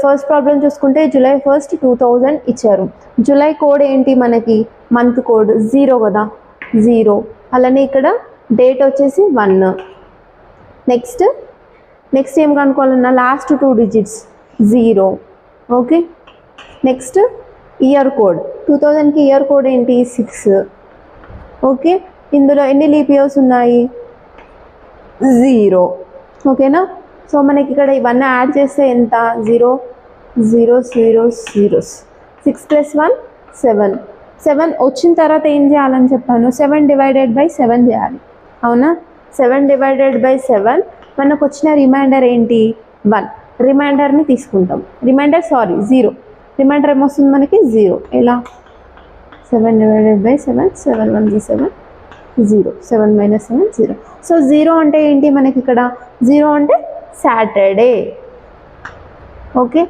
First problem చూసుకుంటే July 1st 2000 ఇచ్చారు. July code ఏంటి మనకి, మంత్ కోడ్ 0 కదా, 0. అలానే ఇక్కడ డేట్ వచ్చేసి 1. నెక్స్ట్ ఏం కనుక్కోవాలన్నా last 2 digits 0. Okay, next year code 2000కి ఇయర్ కోడ్ ఏంటి 6. ఓకే, ఇందులో ఎన్ని లీప్ ఇయర్స్ ఉన్నాయి 0. ఓకేనా. సో మనకి ఇక్కడ ఇవన్నీ యాడ్ చేస్తే ఎంత 0 0 0 0 6 + 1 7. 7 వచ్చిన తర్వాత ఏం చేయాలని చెప్పాను, 7 డివైడెడ్ బై 7 చేయాలి. అవునా, 7 డివైడెడ్ బై 7 మనకు వచ్చిన రిమైండర్ ఏంటి 1. రిమైండర్ని తీసుకుంటాం, 0. రిమైండర్ ఏమొస్తుంది మనకి 0. ఎలా, 7 డివైడెడ్ బై 7, 7 1 7 0, 7 - 7 0. సో 0 అంటే ఏంటి మనకి ఇక్కడ, 0 అంటే సాటర్డే. ఓకే.